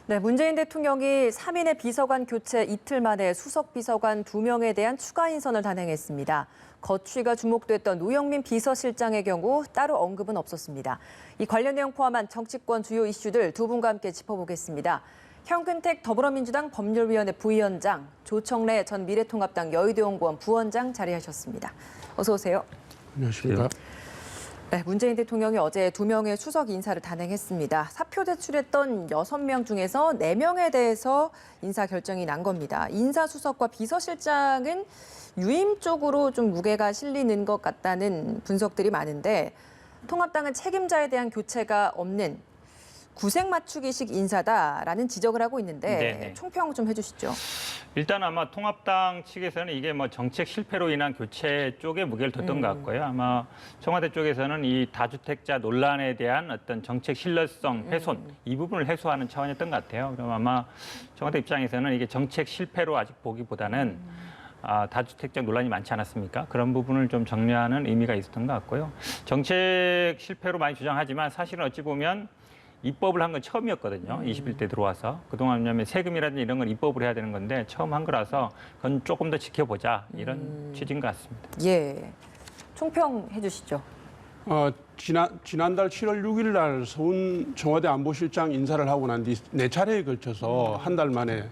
네, 문재인 대통령이 3인의 비서관 교체 이틀 만에 수석 비서관 2명에 대한 추가 인선을 단행했습니다. 거취가 주목됐던 노영민 비서실장의 경우 따로 언급은 없었습니다. 이 관련 내용 포함한 정치권 주요 이슈들 두 분과 함께 짚어보겠습니다. 현근택 더불어민주당 법률위원회 부위원장, 조청래 전 미래통합당 여의도연구원 부원장 자리하셨습니다. 어서 오세요. 안녕하십니까. 네, 문재인 대통령이 어제 2명의 수석 인사를 단행했습니다. 사표 제출했던 6명 중에서 4명에 대해서 인사 결정이 난 겁니다. 인사수석과 비서실장은 유임 쪽으로 좀 무게가 실리는 것 같다는 분석들이 많은데 통합당은 책임자에 대한 교체가 없는 구색 맞추기식 인사다라는 지적을 하고 있는데 네네. 총평 좀 해주시죠. 일단 아마 통합당 측에서는 이게 뭐 정책 실패로 인한 교체 쪽에 무게를 뒀던 것 같고요. 아마 청와대 쪽에서는 이 다주택자 논란에 대한 어떤 정책 신뢰성 훼손 이 부분을 해소하는 차원이었던 것 같아요. 그럼 아마 청와대 입장에서는 이게 정책 실패로 아직 보기보다는 다주택자 논란이 많지 않았습니까? 그런 부분을 좀 정리하는 의미가 있었던 것 같고요. 정책 실패로 많이 주장하지만 사실은 어찌 보면 입법을 한 건 처음이었거든요. 21대 들어와서. 그동안 왜냐하면 세금이라든지 이런 건 입법을 해야 되는 건데 처음 한 거라서 그건 조금 더 지켜보자 이런 취지인 것 같습니다. 예, 총평 해주시죠. 지난달 7월 6일 날 서훈 청와대 안보실장 인사를 하고 난 뒤 4차례에 걸쳐서 한 달 만에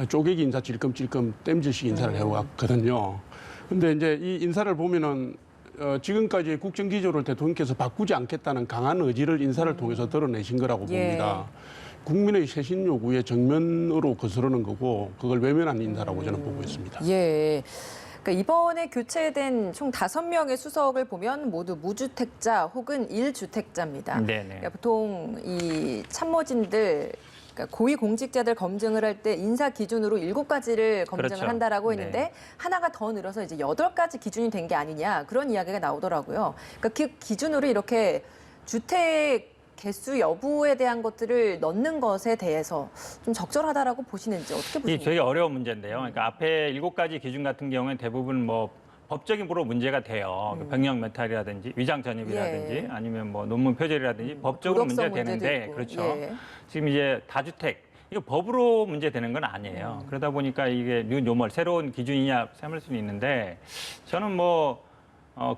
쪼개기 인사 찔끔찔끔 땜질식 인사를 해왔거든요. 근데 이제 이 인사를 보면은 지금까지의 국정기조를 대통령께서 바꾸지 않겠다는 강한 의지를 인사를 통해서 드러내신 거라고 봅니다. 국민의 쇄신 요구에 정면으로 거스르는 거고 그걸 외면한 인사라고 저는 보고 있습니다. 예. 그러니까 이번에 교체된 총 5명의 수석을 보면 모두 무주택자 혹은 1주택자입니다. 네네. 그러니까 보통 이 참모진들 그러니까 고위공직자들 검증을 할 때 인사 기준으로 7가지를 검증을 그렇죠. 한다라고 했는데 네. 하나가 더 늘어서 이제 8가지 기준이 된 게 아니냐 그런 이야기가 나오더라고요. 그러니까 그 기준으로 이렇게 주택 개수 여부에 대한 것들을 넣는 것에 대해서 좀 적절하다라고 보시는지 어떻게 이게 보십니까? 되게 어려운 문제인데요. 그러니까 앞에 7가지 기준 같은 경우에는 대부분 뭐 법적인으로 문제가 돼요. 병역 메탈이라든지 위장 전입이라든지 예. 아니면 뭐 논문 표절이라든지 법적으로 문제가 도덕성 문제도 되는데 있고. 그렇죠. 예. 지금 이제 다주택 이거 법으로 문제되는 건 아니에요. 그러다 보니까 이게 뉴노멀 새로운 기준이냐 삼을 수는 있는데 저는 뭐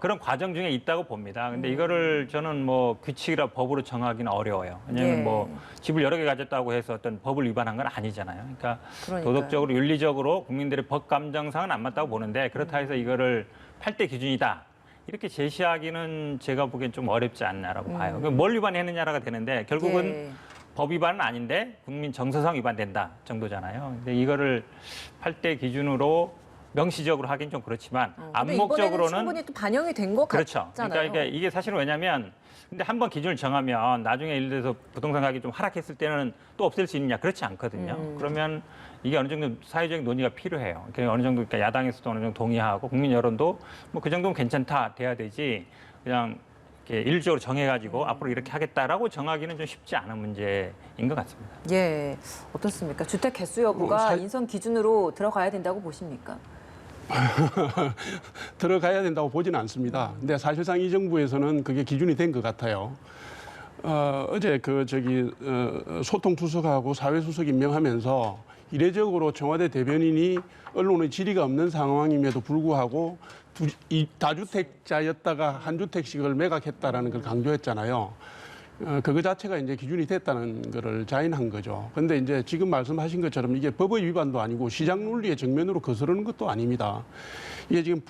그런 과정 중에 있다고 봅니다. 근데 이거를 저는 뭐 규칙이라 법으로 정하기는 어려워요. 왜냐하면 예. 뭐 집을 여러 개 가졌다고 해서 어떤 법을 위반한 건 아니잖아요. 그러니까 그러니까요. 도덕적으로 윤리적으로 국민들의 법 감정상은 안 맞다고 보는데 그렇다 해서 이거를 8대 기준이다. 이렇게 제시하기는 제가 보기엔 좀 어렵지 않나라고 봐요. 그럼 뭘 위반했느냐라가 되는데 결국은 예. 법 위반은 아닌데 국민 정서상 위반된다 정도잖아요. 근데 이거를 8대 기준으로 명시적으로 하긴 좀 그렇지만 근데 이번에는 암묵적으로는 충분히 또 반영이 된 것 그렇죠. 같잖아요. 그러니까 이게 사실은 왜냐하면 근데 한번 기준을 정하면 나중에 예를 들어서 부동산 가격이 좀 하락했을 때는 또 없앨 수 있느냐 그렇지 않거든요. 그러면 이게 어느 정도 사회적인 논의가 필요해요. 그러니까 어느 정도 그러니까 야당에서도 어느 정도 동의하고 국민 여론도 뭐 그 정도면 괜찮다 돼야 되지 그냥 이렇게 일률적으로 정해가지고 앞으로 이렇게 하겠다라고 정하기는 좀 쉽지 않은 문제인 것 같습니다. 예, 어떻습니까? 주택 개수 여부가 인선 기준으로 들어가야 된다고 보십니까? 들어가야 된다고 보지는 않습니다. 근데 사실상 이 정부에서는 그게 기준이 된 것 같아요. 어제 소통투석하고 사회수석 임명하면서 이례적으로 청와대 대변인이 언론의 질의가 없는 상황임에도 불구하고 이 다주택자였다가 한 주택씩을 매각했다라는 걸 강조했잖아요. 그거 자체가 이제 기준이 됐다는 거를 자인한 거죠. 근데 이제 지금 말씀하신 것처럼 이게 법의 위반도 아니고 시장 논리의 정면으로 거스르는 것도 아닙니다. 이게 지금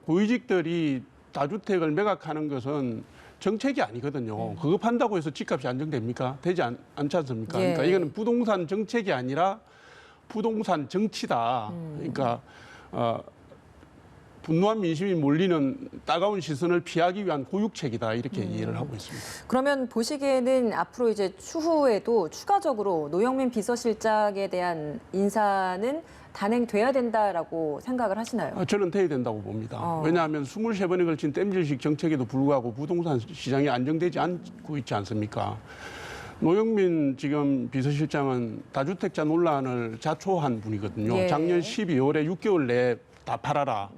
고위직들이 다주택을 매각하는 것은 정책이 아니거든요. 그거 판다고 해서 집값이 안정됩니까? 되지 않지 않습니까? 예. 그러니까 이거는 부동산 정책이 아니라 부동산 정치다. 그러니까 분노한 민심이 몰리는 따가운 시선을 피하기 위한 고육책이다 이렇게 이해를 하고 있습니다. 그러면 보시기에는 앞으로 이제 추후에도 추가적으로 노영민 비서실장에 대한 인사는 단행돼야 된다라고 생각을 하시나요? 저는 돼야 된다고 봅니다. 왜냐하면 23번에 걸친 땜질식 정책에도 불구하고 부동산 시장이 안정되지 않고 있지 않습니까? 노영민 지금 비서실장은 다주택자 논란을 자초한 분이거든요. 예. 작년 12월에 6개월 내에 다 팔아라.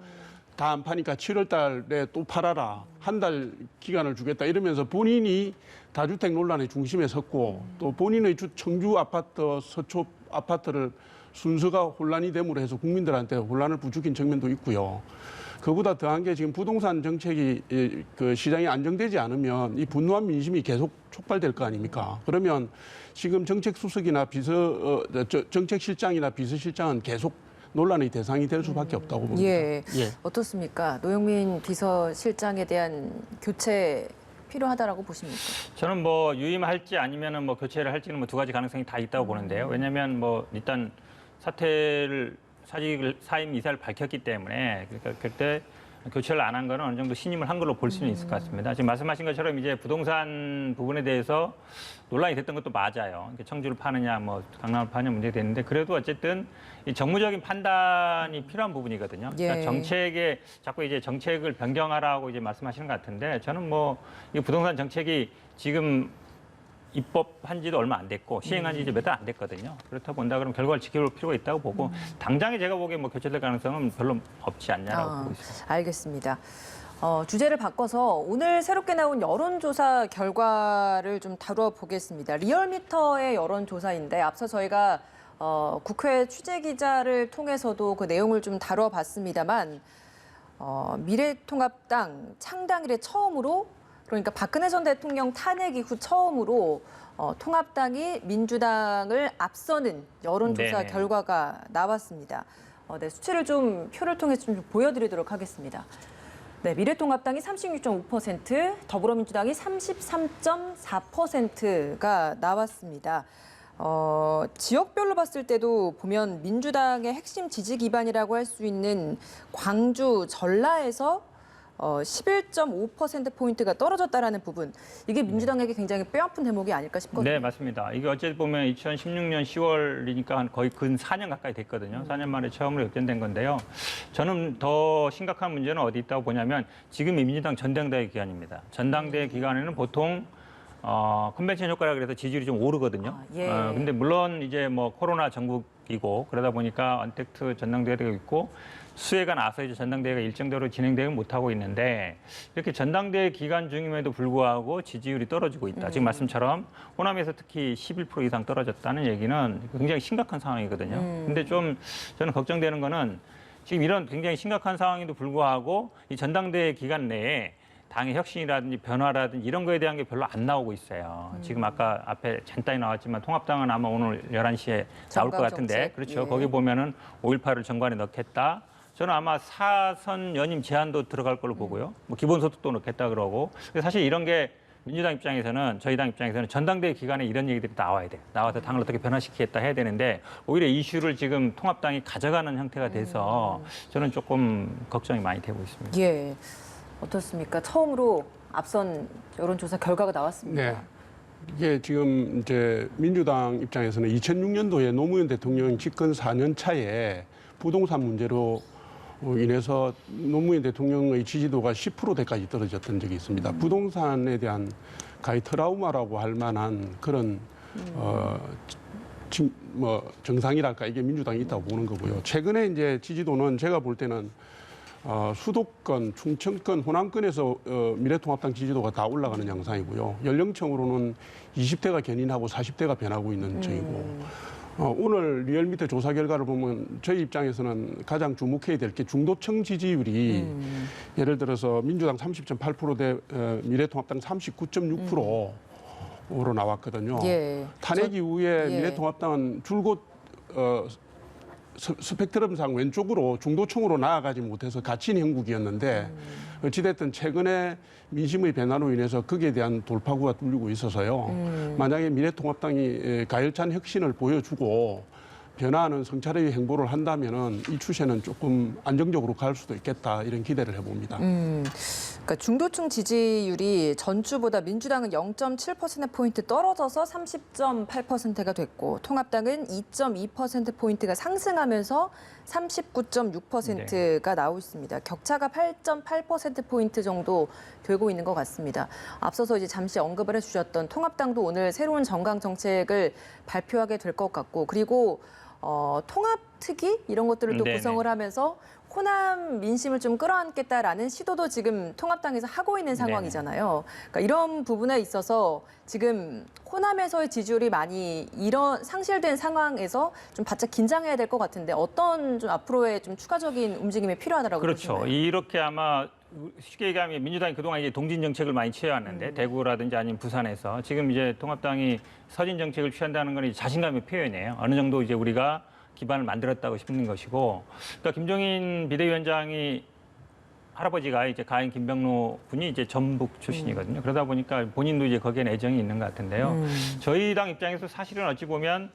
다 안 파니까 7월 달에 또 팔아라. 한 달 기간을 주겠다 이러면서 본인이 다주택 논란의 중심에 섰고 또 본인의 청주 아파트, 서초 아파트를 순서가 혼란이 됨으로 해서 국민들한테 혼란을 부추긴 측면도 있고요. 그보다 더한 게 지금 부동산 정책이 그 시장이 안정되지 않으면 이 분노한 민심이 계속 촉발될 거 아닙니까? 그러면 지금 정책수석이나 정책실장이나 비서실장은 계속 논란의 대상이 될 수밖에 없다고 봅니다. 예. 어떻습니까? 노영민 비서실장에 대한 교체 필요하다라고 보십니까? 저는 뭐 유임할지 아니면은 뭐 교체를 할지는 뭐 두 가지 가능성이 다 있다고 보는데요. 왜냐하면 뭐 일단 사임 이사를 밝혔기 때문에 그러니까 그때 교체를 안 한 거는 어느 정도 신임을 한 걸로 볼 수는 있을 것 같습니다. 지금 말씀하신 것처럼 이제 부동산 부분에 대해서 논란이 됐던 것도 맞아요. 청주를 파느냐, 뭐 강남을 파느냐 문제가 됐는데 그래도 어쨌든 이 정무적인 판단이 필요한 부분이거든요. 그러니까 정책에 자꾸 이제 정책을 변경하라고 이제 말씀하시는 것 같은데 저는 뭐 이 부동산 정책이 지금 입법한 지도 얼마 안 됐고 시행한 지 이제 몇 달 안 됐거든요. 그렇다 본다 그러면 결과를 지켜볼 필요가 있다고 보고 당장에 제가 보기에 뭐 교체될 가능성은 별로 없지 않냐라고 보고 있습니다. 알겠습니다. 주제를 바꿔서 오늘 새롭게 나온 여론조사 결과를 좀 다뤄보겠습니다. 리얼미터의 여론조사인데 앞서 저희가 국회 취재기자를 통해서도 그 내용을 좀 다뤄봤습니다만 미래통합당 창당 이래 처음으로 그러니까 박근혜 전 대통령 탄핵 이후 처음으로 통합당이 민주당을 앞서는 여론조사 네네. 결과가 결과가 나왔습니다. 네, 수치를 좀 표를 통해서 좀 보여드리도록 하겠습니다. 네, 미래통합당이 36.5%, 더불어민주당이 33.4%가 나왔습니다. 지역별로 봤을 때도 보면 민주당의 핵심 지지 기반이라고 할 수 있는 광주, 전라에서 11.5%포인트가 떨어졌다라는 부분. 이게 민주당에게 굉장히 뼈아픈 대목이 아닐까 싶거든요. 네, 맞습니다. 이게 어찌 보면 2016년 10월이니까 거의 근 4년 가까이 됐거든요. 4년 만에 처음으로 역전된 건데요. 저는 더 심각한 문제는 어디 있다고 보냐면 지금이 민주당 전당대회 기간입니다. 전당대회 기간에는 보통 컨벤션 효과라 그래서 지지율이 좀 오르거든요. 근데 물론 이제 뭐 코로나 전국이고 그러다 보니까 언택트 전당대회가 있고 수해가 나서 이제 전당대회가 일정대로 진행되지 못하고 있는데 이렇게 전당대회 기간 중임에도 불구하고 지지율이 떨어지고 있다. 지금 말씀처럼 호남에서 특히 11% 이상 떨어졌다는 얘기는 굉장히 심각한 상황이거든요. 근데 좀 저는 걱정되는 거는 지금 이런 굉장히 심각한 상황에도 불구하고 이 전당대회 기간 내에 당의 혁신이라든지 변화라든지 이런 거에 대한 게 별로 안 나오고 있어요. 지금 아까 앞에 잠깐 나왔지만 통합당은 아마 오늘 11시에 나올 것 같은데 정책. 그렇죠. 예. 거기 보면은 5.18을 정관에 넣겠다. 저는 아마 사선 연임 제한도 들어갈 걸로 보고요. 뭐 기본소득도 넣겠다 그러고. 사실 이런 게 민주당 입장에서는 저희 당 입장에서는 전당대회 기간에 이런 얘기들이 나와야 돼요. 나와서 당을 어떻게 변화시키겠다 해야 되는데 오히려 이슈를 지금 통합당이 가져가는 형태가 돼서 저는 조금 걱정이 많이 되고 있습니다. 예. 어떻습니까? 처음으로 앞선 여론조사 결과가 나왔습니다. 네. 이게 지금 이제 민주당 입장에서는 2006년도에 노무현 대통령 집권 4년 차에 부동산 문제로 인해서 노무현 대통령의 지지도가 10%대까지 떨어졌던 적이 있습니다. 부동산에 대한 가히 트라우마라고 할 만한 그런 정상이랄까 이게 민주당이 있다고 보는 거고요. 최근에 이제 지지도는 제가 볼 때는 수도권, 충청권, 호남권에서 미래통합당 지지도가 다 올라가는 양상이고요. 연령층으로는 20대가 견인하고 40대가 변하고 있는 중이고. 오늘 리얼미터 조사 결과를 보면 저희 입장에서는 가장 주목해야 될 게 중도층 지지율이 예를 들어서 민주당 30.8%대 미래통합당 39.6%로 나왔거든요. 예. 탄핵 이후에 예. 미래통합당은 줄곧 스펙트럼상 왼쪽으로 중도층으로 나아가지 못해서 갇힌 형국이었는데 어찌됐든 최근에 민심의 변화로 인해서 거기에 대한 돌파구가 뚫리고 있어서요. 만약에 미래통합당이 가열찬 혁신을 보여주고 변화하는 성찰의 행보를 한다면은 이 추세는 조금 안정적으로 갈 수도 있겠다 이런 기대를 해봅니다. 그러니까 중도층 지지율이 전주보다 민주당은 0.7%포인트 떨어져서 30.8%가 됐고 통합당은 2.2%포인트가 상승하면서 39.6%가 나오고 있습니다. 격차가 8.8%포인트 정도 되고 있는 것 같습니다. 앞서서 이제 잠시 언급을 해주셨던 통합당도 오늘 새로운 정강 정책을 발표하게 될 것 같고 그리고 통합특위 이런 것들을 또 네네. 구성을 하면서 호남 민심을 좀 끌어안겠다라는 시도도 지금 통합당에서 하고 있는 상황이잖아요. 그러니까 이런 부분에 있어서 지금 호남에서의 지지율이 많이 상실된 상황에서 좀 바짝 긴장해야 될 것 같은데 어떤 좀 앞으로의 좀 추가적인 움직임이 필요하다라고 그렇죠. 보시나요? 이렇게 아마 쉽게 얘기하면 민주당이 그동안 이제 동진 정책을 많이 취해왔는데 대구라든지 아니면 부산에서 지금 이제 통합당이 서진 정책을 취한다는 건 이제 자신감의 표현이에요. 어느 정도 이제 우리가 기반을 만들었다고 싶는 것이고, 그러니까 김종인 비대위원장이 할아버지가 이제 가인 김병로 분이 이제 전북 출신이거든요. 그러다 보니까 본인도 이제 거기에 애정이 있는 것 같은데요. 저희 당 입장에서 사실은 어찌 보면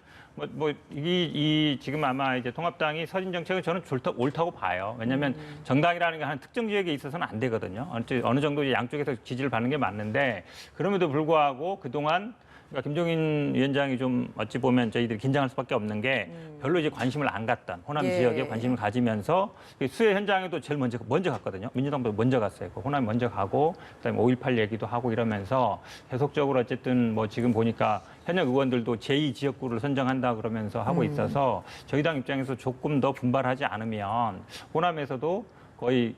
지금 아마 이제 통합당이 서진 정책은 저는 옳다고 봐요. 왜냐하면 정당이라는 게 한 특정 지역에 있어서는 안 되거든요. 어느 정도 이제 양쪽에서 지지를 받는 게 맞는데 그럼에도 불구하고 그동안 그러니까 김종인 위원장이 좀 어찌 보면 저희들이 긴장할 수밖에 없는 게 별로 이제 관심을 안 갔던 호남 지역에 관심을 가지면서 수해 현장에도 제일 먼저 갔거든요. 민주당보다 먼저 갔어요. 호남이 먼저 가고 그다음에 5.18 얘기도 하고 이러면서 계속적으로 어쨌든 뭐 지금 보니까 현역 의원들도 제2 지역구를 선정한다 그러면서 하고 있어서 저희 당 입장에서 조금 더 분발하지 않으면 호남에서도 거의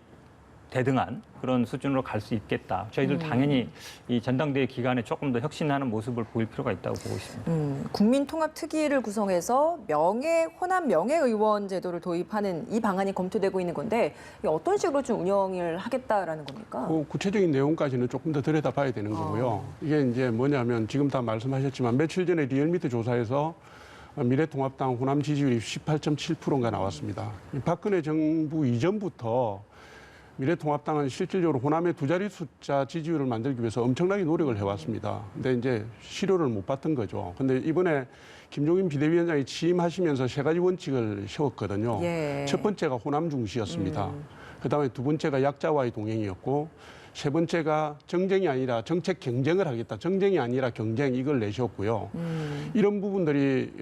대등한 그런 수준으로 갈 수 있겠다. 저희들 당연히 이 전당대회 기간에 조금 더 혁신하는 모습을 보일 필요가 있다고 보고 있습니다. 국민통합특위를 구성해서 호남 명예의원 제도를 도입하는 이 방안이 검토되고 있는 건데 이게 어떤 식으로 좀 운영을 하겠다라는 겁니까? 그 구체적인 내용까지는 조금 더 들여다봐야 되는 거고요. 이게 이제 뭐냐면 지금 다 말씀하셨지만 며칠 전에 리얼미터 조사에서 미래통합당 호남 지지율이 18.7%가 나왔습니다. 박근혜 정부 이전부터 미래통합당은 실질적으로 호남의 두 자리 숫자 지지율을 만들기 위해서 엄청나게 노력을 해왔습니다. 근데 이제 실효를 못 봤던 거죠. 근데 이번에 김종인 비대위원장이 취임하시면서 세 가지 원칙을 세웠거든요. 첫 번째가 호남 중시였습니다. 그다음에 두 번째가 약자와의 동행이었고 세 번째가 정쟁이 아니라 정책 경쟁을 하겠다. 정쟁이 아니라 경쟁 이걸 내셨고요. 이런 부분들이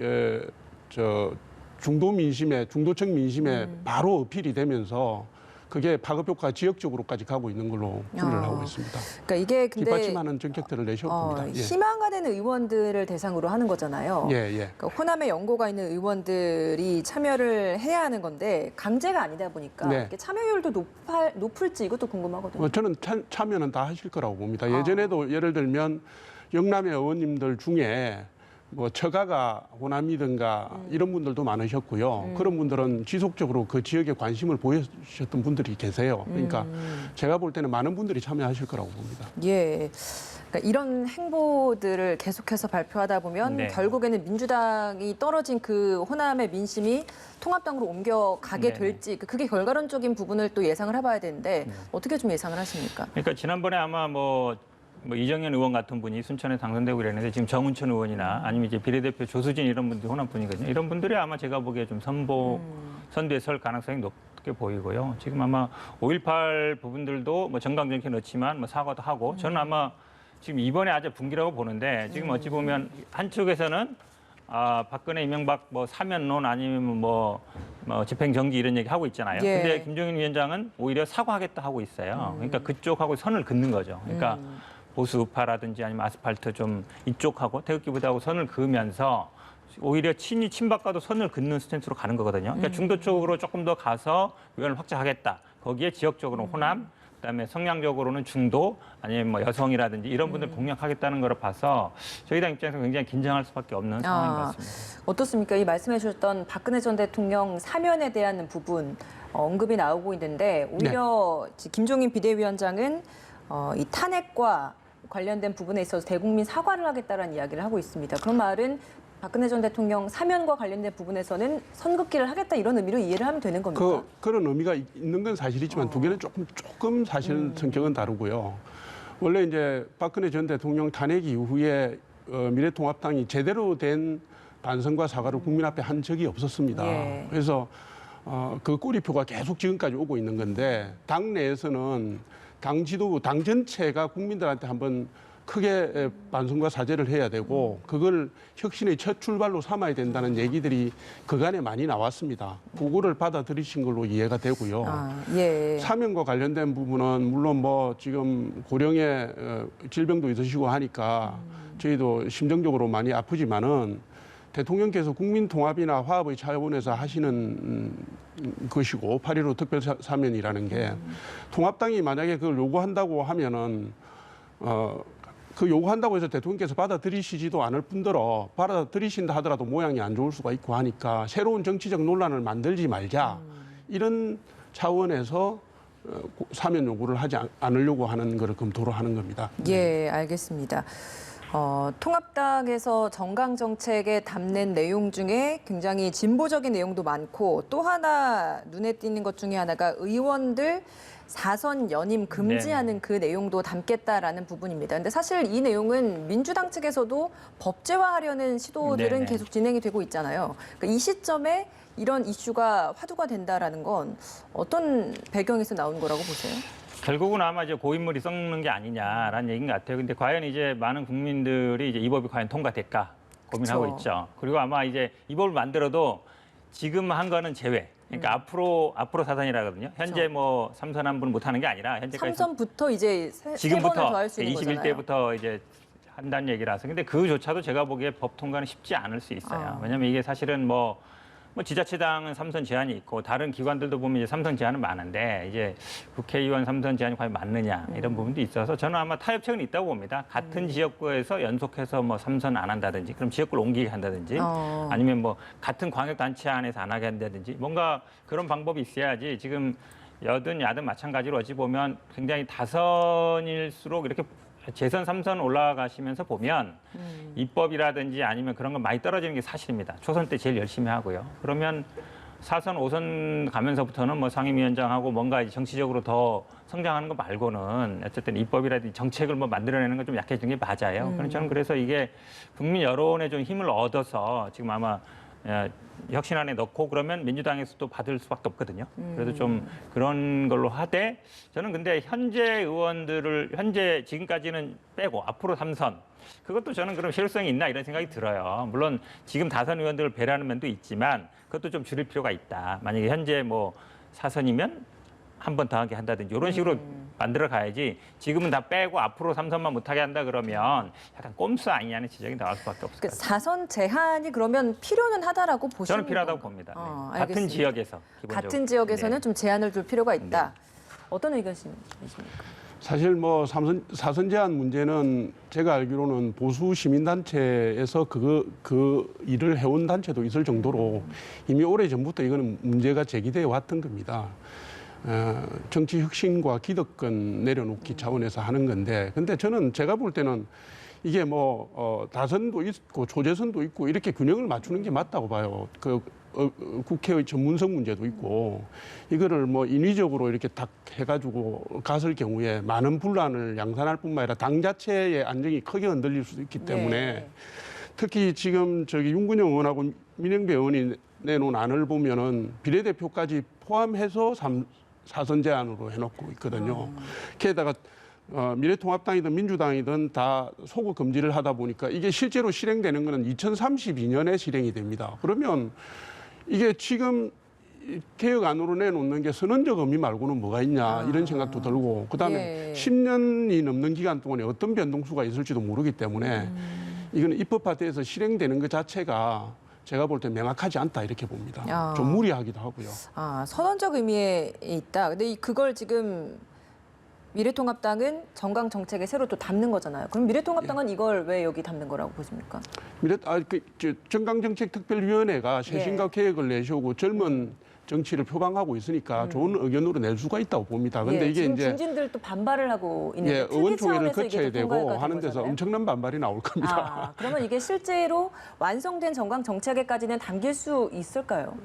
중도층 민심에 바로 어필이 되면서 그게 파급 효과 지역적으로까지 가고 있는 걸로 분류를 하고 있습니다. 그러니까 이게 근데 뒷받침하는 정책들을 내셨습니다. 희망가 되는 의원들을 대상으로 하는 거잖아요. 그러니까 호남에 연고가 있는 의원들이 참여를 해야 하는 건데 강제가 아니다 보니까 이게 참여율도 높을지 이것도 궁금하거든요. 저는 참여는 다 하실 거라고 봅니다. 예전에도 예를 들면 영남의 의원님들 중에 뭐 처가가 호남이든가 이런 분들도 많으셨고요. 그런 분들은 지속적으로 그 지역에 관심을 보이셨던 분들이 계세요. 그러니까 제가 볼 때는 많은 분들이 참여하실 거라고 봅니다. 그러니까 이런 행보들을 계속해서 발표하다 보면 결국에는 민주당이 떨어진 그 호남의 민심이 통합당으로 옮겨가게 될지 그게 결과론적인 부분을 또 예상을 해봐야 되는데 어떻게 좀 예상을 하십니까? 그러니까 지난번에 아마 뭐 이정현 의원 같은 분이 순천에 당선되고 이랬는데 지금 정운천 의원이나 아니면 이제 비례대표 조수진 이런 분들이 호남 분이거든요. 이런 분들이 아마 제가 보기에 좀 선두에 설 가능성이 높게 보이고요. 지금 아마 5.18 부분들도 뭐 정강정책 넣지만 뭐 사과도 하고 저는 아마 지금 이번에 아주 분기라고 보는데 지금 어찌 보면 한쪽에서는 박근혜, 이명박 뭐 사면론 아니면 뭐 집행정지 이런 얘기 하고 있잖아요. 근데 김종인 위원장은 오히려 사과하겠다 하고 있어요. 그러니까 그쪽하고 선을 긋는 거죠. 그러니까 보수 우파라든지 아니면 아스팔트 좀 이쪽하고 태극기 부대하고 선을 그으면서 오히려 친박과도 선을 긋는 스탠스로 가는 거거든요. 그러니까 중도 쪽으로 조금 더 가서 의원을 확장하겠다. 거기에 지역적으로는 호남, 그다음에 성향적으로는 중도 아니면 뭐 여성이라든지 이런 분들 공략하겠다는 걸 봐서 저희 당 입장에서 굉장히 긴장할 수밖에 없는 상황인 것 같습니다. 어떻습니까? 이 말씀해 주셨던 박근혜 전 대통령 사면에 대한 부분 언급이 나오고 있는데 오히려 김종인 비대위원장은 이 탄핵과 관련된 부분에 있어서 대국민 사과를 하겠다는 이야기를 하고 있습니다. 그런 말은 박근혜 전 대통령 사면과 관련된 부분에서는 선긋기를 하겠다 이런 의미로 이해를 하면 되는 겁니까? 그런 의미가 있는 건 사실이지만 두 개는 조금 사실 성격은 다르고요. 원래 이제 박근혜 전 대통령 탄핵 이후에 미래통합당이 제대로 된 반성과 사과를 국민 앞에 한 적이 없었습니다. 그래서 그 꼬리표가 계속 지금까지 오고 있는 건데 당 내에서는 당 지도부, 당 전체가 국민들한테 한번 크게 반성과 사죄를 해야 되고 그걸 혁신의 첫 출발로 삼아야 된다는 얘기들이 그간에 많이 나왔습니다. 그거를 받아들이신 걸로 이해가 되고요. 사면과 관련된 부분은 물론 뭐 지금 고령의 질병도 있으시고 하니까 저희도 심정적으로 많이 아프지만은 대통령께서 국민 통합이나 화합의 차원에서 하시는 것이고 8.15 특별 사면이라는 게 통합당이 만약에 그걸 요구한다고 하면은 그 요구한다고 해서 대통령께서 받아들이시지도 않을 뿐더러 받아들이신다 하더라도 모양이 안 좋을 수가 있고 하니까 새로운 정치적 논란을 만들지 말자 이런 차원에서 사면 요구를 하지 않으려고 하는 것을 검토를 하는 겁니다. 예, 알겠습니다. 통합당에서 정강 정책에 담는 내용 중에 굉장히 진보적인 내용도 많고 또 하나 눈에 띄는 것 중에 하나가 의원들 사선 연임 금지하는 그 내용도 담겠다라는 부분입니다. 근데 사실 이 내용은 민주당 측에서도 법제화하려는 시도들은 네네. 계속 진행이 되고 있잖아요. 그러니까 이 시점에 이런 이슈가 화두가 된다라는 건 어떤 배경에서 나온 거라고 보세요? 결국은 아마 이제 고인물이 썩는 게 아니냐라는 얘기인 것 같아요. 근데 과연 이제 많은 국민들이 이제 이 법이 과연 통과될까 고민하고 그쵸. 있죠. 그리고 아마 이제 이 법을 만들어도 지금 한 거는 제외. 그러니까 앞으로 사선이라거든요. 현재 그쵸. 뭐 삼선 한 분 못 하는 게 아니라 현재까지 3선부터 이제 세 번을 지금부터 더 할 수 있는 거잖아요. 21대부터 이제 한다는 얘기라서. 근데 그조차도 제가 보기에 법 통과는 쉽지 않을 수 있어요. 왜냐하면 이게 사실은 뭐 지자체당은 3선 제한이 있고 다른 기관들도 보면 이제 3선 제한은 많은데 이제 국회의원 3선 제한이 과연 맞느냐 이런 부분도 있어서 저는 아마 타협책은 있다고 봅니다. 같은 지역구에서 연속해서 뭐 3선 안 한다든지 그럼 지역구를 옮기게 한다든지 아니면 뭐 같은 광역단체 안에서 안 하게 한다든지 뭔가 그런 방법이 있어야지 지금 여든 야든 마찬가지로 어찌 보면 굉장히 다선일수록 이렇게 재선 3선 올라가시면서 보면 입법이라든지 아니면 그런 건 많이 떨어지는 게 사실입니다. 초선 때 제일 열심히 하고요. 그러면 4선, 5선 가면서부터는 뭐 상임위원장하고 뭔가 이제 정치적으로 더 성장하는 거 말고는 어쨌든 입법이라든지 정책을 뭐 만들어내는 건 좀 약해진 게 맞아요. 저는 그래서 이게 국민 여론에 좀 힘을 얻어서 지금 아마 혁신안에 넣고 그러면 민주당에서도 받을 수밖에 없거든요. 그래서 좀 그런 걸로 하되 저는 근데 현재 의원들을 지금까지는 빼고 앞으로 3선 그것도 저는 그럼 실효성이 있나 이런 생각이 들어요. 물론 지금 다선 의원들을 배려하는 면도 있지만 그것도 좀 줄일 필요가 있다. 만약에 현재 뭐 4선이면 한 번 더 하게 한다든지 이런 식으로 만들어 가야지 지금은 다 빼고 앞으로 3선만 못하게 한다 그러면 약간 꼼수 아니냐는 지적이 나올 수밖에 없을 것 그 같아요. 4선 제한이 그러면 필요는 하다라고 보시는 저는 필요하다고 건가요? 봅니다. 네. 같은 알겠습니다. 지역에서 기본적으로. 같은 지역에서는 네. 좀 제한을 둘 필요가 있다. 어떤 의견이십니까? 사실 뭐 사선 제한 문제는 제가 알기로는 보수 시민단체에서 그 일을 해온 단체도 있을 정도로 이미 오래 전부터 이거는 문제가 제기되어 왔던 겁니다. 정치 혁신과 기득권 내려놓기 차원에서 하는 건데, 근데 저는 제가 볼 때는 이게 뭐 다선도 있고 초재선도 있고 이렇게 균형을 맞추는 게 맞다고 봐요. 국회의 전문성 문제도 있고 이거를 뭐 인위적으로 이렇게 딱 해가지고 갔을 경우에 많은 분란을 양산할 뿐만 아니라 당 자체의 안정이 크게 흔들릴 수도 있기 때문에 네. 특히 지금 윤근영 의원하고 민영배 의원이 내놓은 안을 보면은 비례대표까지 포함해서 4선 제한으로 해놓고 있거든요. 게다가 미래통합당이든 민주당이든 다 소구 금지를 하다 보니까 이게 실제로 실행되는 거는 2032년에 실행이 됩니다. 그러면 이게 지금 개혁안으로 내놓는 게 선언적 의미 말고는 뭐가 있냐 이런 생각도 들고 그다음에 10년이 넘는 기간 동안에 어떤 변동수가 있을지도 모르기 때문에 이거는 입법화돼서 실행되는 것 자체가 제가 볼 때 명확하지 않다 이렇게 봅니다. 좀 무리하기도 하고요. 선언적 의미에 있다. 근데 그걸 지금 미래통합당은 정강 정책에 새로 또 담는 거잖아요. 그럼 미래통합당은 이걸 왜 여기 담는 거라고 보십니까? 정강정책특별위원회가 쇄신과 계획을 내세우고 젊은 정치를 표방하고 있으니까 좋은 의견으로 낼 수가 있다고 봅니다. 근데 이게 지금 이제 중진들 또 반발을 하고 있는데 의원총회를 특위 차원에서 거쳐야 이게 되고 통과가 하는 된 데서 거잖아요. 엄청난 반발이 나올 겁니다. 그러면 이게 실제로 완성된 정강 정책에까지는 담길 수 있을까요?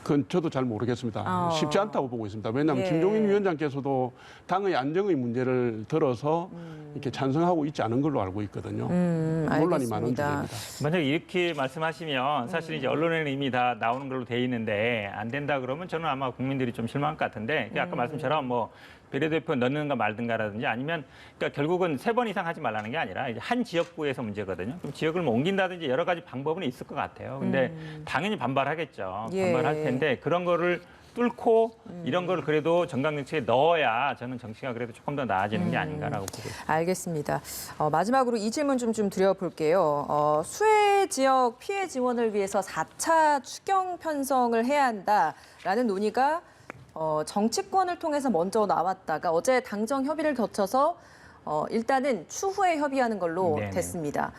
그건 저도 잘 모르겠습니다. 쉽지 않다고 보고 있습니다. 왜냐하면 예. 김종인 위원장께서도 당의 안정의 문제를 들어서 이렇게 찬성하고 있지 않은 걸로 알고 있거든요. 논란이 많은 알겠습니다. 주제입니다. 만약에 이렇게 말씀하시면 사실 이제 언론에는 이미 다 나오는 걸로 돼 있는데 안 된다 그러면 저는 아마 국민들이 좀 실망할 것 같은데 아까 말씀처럼 뭐 비례대표 넣는가 말든가라든지 아니면 그러니까 결국은 3번 이상 하지 말라는 게 아니라 이제 한 지역구에서 문제거든요. 그럼 지역을 뭐 옮긴다든지 여러 가지 방법은 있을 것 같아요. 근데 당연히 반발하겠죠. 예. 반발할 텐데 그런 거를 뚫고 이런 걸 그래도 정강 정책에 넣어야 저는 정치가 그래도 조금 더 나아지는 게 아닌가라고 보고 있습니다. 알겠습니다. 마지막으로 이 질문 좀 드려볼게요. 수해 지역 피해 지원을 위해서 4차 추경 편성을 해야 한다라는 논의가 정치권을 통해서 먼저 나왔다가 어제 당정 협의를 거쳐서 일단은 추후에 협의하는 걸로 네네. 됐습니다.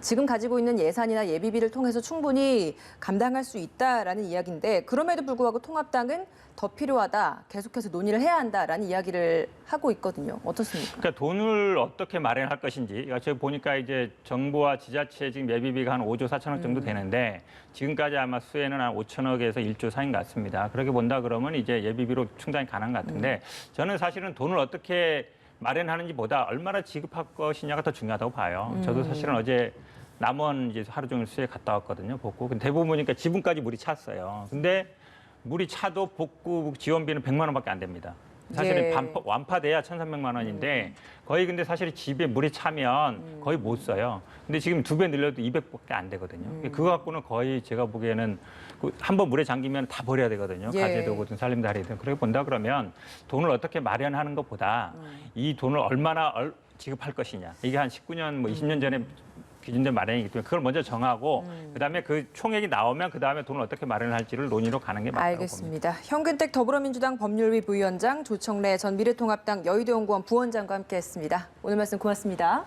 지금 가지고 있는 예산이나 예비비를 통해서 충분히 감당할 수 있다라는 이야기인데 그럼에도 불구하고 통합당은 더 필요하다, 계속해서 논의를 해야 한다라는 이야기를 하고 있거든요. 어떻습니까? 그러니까 돈을 어떻게 마련할 것인지. 그러니까 제가 보니까 이제 정부와 지자체 지금 예비비가 한 5조 4천억 정도 되는데 지금까지 아마 수혜는 한 5천억에서 1조 사이인 것 같습니다. 그렇게 본다 그러면 이제 예비비로 충당이 가능한 것 같은데 저는 사실은 돈을 어떻게 마련하는지보다 얼마나 지급할 것이냐가 더 중요하다고 봐요. 저도 사실은 어제 남원 이제 하루 종일 수해 갔다 왔거든요. 복구. 근데 대부분 보니까 지붕까지 물이 찼어요. 근데 물이 차도 복구 지원비는 100만 원밖에 안 됩니다. 사실은 예. 완파돼야 1,300만 원인데 거의 근데 사실 집에 물이 차면 거의 못 써요. 근데 지금 2배 늘려도 200밖에 안 되거든요. 그거 갖고는 거의 제가 보기에는 한번 물에 잠기면 다 버려야 되거든요. 예. 가재도구든 살림살이든. 그렇게 본다 그러면 돈을 어떻게 마련하는 것보다 이 돈을 얼마나 지급할 것이냐. 이게 한 19년, 뭐 20년 전에 기준된 마련이기 때문에 그걸 먼저 정하고 그다음에 그 총액이 나오면 그다음에 돈을 어떻게 마련할지를 논의로 가는 게 맞다고 봅니다. 알겠습니다. 현근택 더불어민주당 법률위 부위원장, 조청래 전 미래통합당 여의도연구원 부원장과 함께했습니다. 오늘 말씀 고맙습니다.